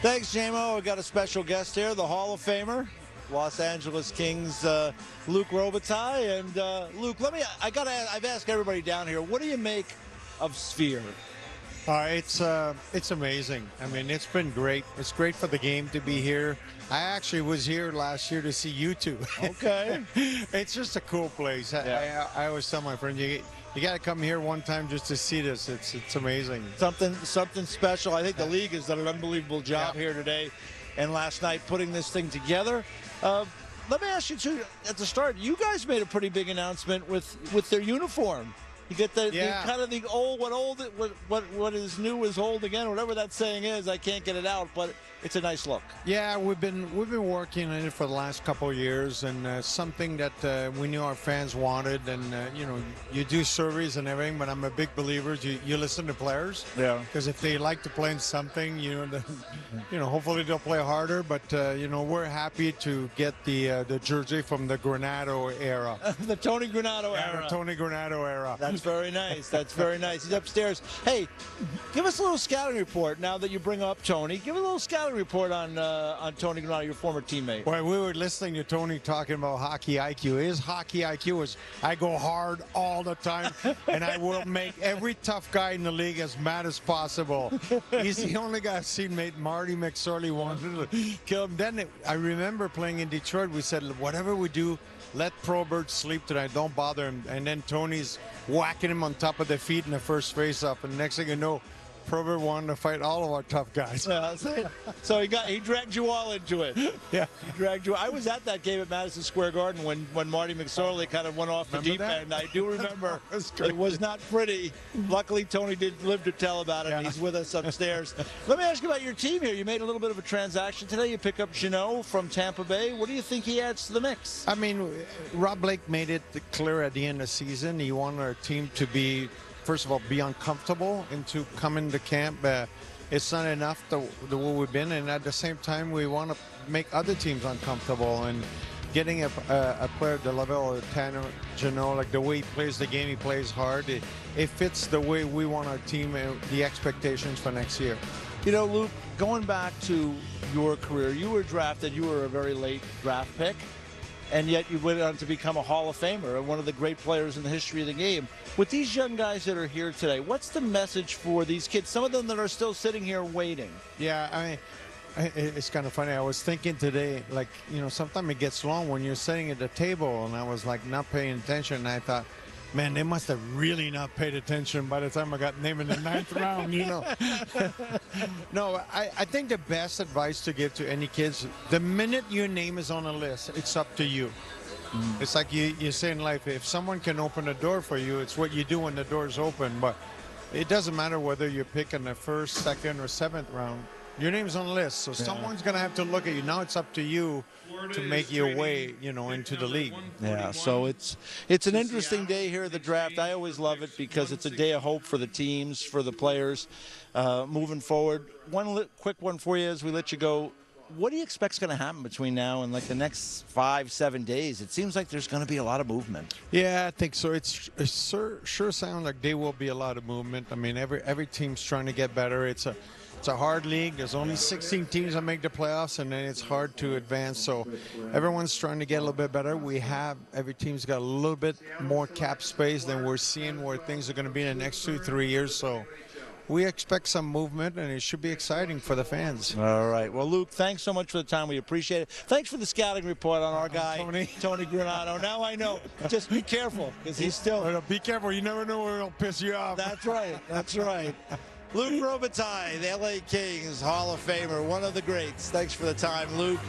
Thanks, JMO. We got a special guest here, the Hall of Famer, Los Angeles Kings, Luc Robitaille. And Luc, I've asked everybody down here, what do you make of Sphere? It's amazing. I mean, it's been great. It's great for the game to be here. I actually was here last year to see you two. Okay. It's just a cool place. Yeah. I always tell my friend, you got to come here one time just to see this. It's amazing. Something special. I think the league has done an unbelievable job here today and last night putting this thing together. Let me ask you too, at the start, you guys made a pretty big announcement with their uniform. You get the kind of the old, what is new is old again, whatever that saying is. I can't get it out, but it's a nice look. Yeah, we've been working on it for the last couple of years, and something that we knew our fans wanted. And you do surveys and everything, but I'm a big believer. You listen to players, because if they like to play in something, hopefully they'll play harder. But we're happy to get the jersey from the Granato era, the Tony Granato era. The Tony Granato era. That's very nice. That's very nice. He's upstairs. Hey, give us a little scouting report now that you bring up Tony. Give a little scouting report on Tony Granato, your former teammate. Well, we were listening to Tony talking about hockey IQ. His hockey IQ is, I go hard all the time, and I will make every tough guy in the league as mad as possible. He's the only guy I've seen made Marty McSorley wanted to kill him. Then I remember playing in Detroit, we said, whatever we do, let Probert sleep tonight. Don't bother him. And then Tony's whacking him on top of the feet in the first face-off. And next thing you know, Probert wanted to fight all of our tough guys. So he dragged you all into it. Yeah. He dragged you. I was at that game at Madison Square Garden when Marty McSorley kind of went off the deep end. I do remember. It was not pretty. Luckily, Tony did live to tell about it, and he's with us upstairs. Let me ask you about your team here. You made a little bit of a transaction today. You pick up Jeannot from Tampa Bay. What do you think he adds to the mix? I mean, Rob Blake made it clear at the end of the season. He wanted our team to be, first of all, be uncomfortable and to come into camp. It's not enough the way we've been, and at the same time, we want to make other teams uncomfortable. And getting a player at the level of Tanner Jeannot, like the way he plays the game, he plays hard. It fits the way we want our team and the expectations for next year. Luc, going back to your career, you were drafted. You were a very late draft pick. And yet you went on to become a Hall of Famer and one of the great players in the history of the game. With these young guys that are here today, what's the message for these kids, some of them that are still sitting here waiting? Yeah, I mean, it's kind of funny. I was thinking today, sometimes it gets long when you're sitting at the table, and I was not paying attention, and I thought, man, they must have really not paid attention by the time I got named in the 9th round, No, I think the best advice to give to any kids, the minute your name is on a list, it's up to you. It's like you say in life, if someone can open a door for you, it's what you do when the door's open. But it doesn't matter whether you're picking the 1st, 2nd, or 7th round. Your name's on the list, so someone's going to have to look at you. Now it's up to you to make your way, into the league. Yeah, so it's an interesting day here at the draft. I always love it because it's a day of hope for the teams, for the players moving forward. One quick one for you as we let you go. What do you expect is going to happen between now and the next 5-7 days? It seems like there's going to be a lot of movement. Yeah, I think so. It sure sounds like there will be a lot of movement. I mean, every team's trying to get better. It's a hard league. There's only 16 teams that make the playoffs, and then it's hard to advance. So everyone's trying to get a little bit better. Every team's got a little bit more cap space than we're seeing where things are going to be in the next 2-3 years. So we expect some movement, and it should be exciting for the fans. All right. Well, Luc, thanks so much for the time. We appreciate it. Thanks for the scouting report on our guy, Tony Granato. Now I know. Just be careful, because he's still... Be careful. You never know where he'll piss you off. That's right. That's right. Luc Robitaille, the LA Kings Hall of Famer, one of the greats. Thanks for the time, Luc.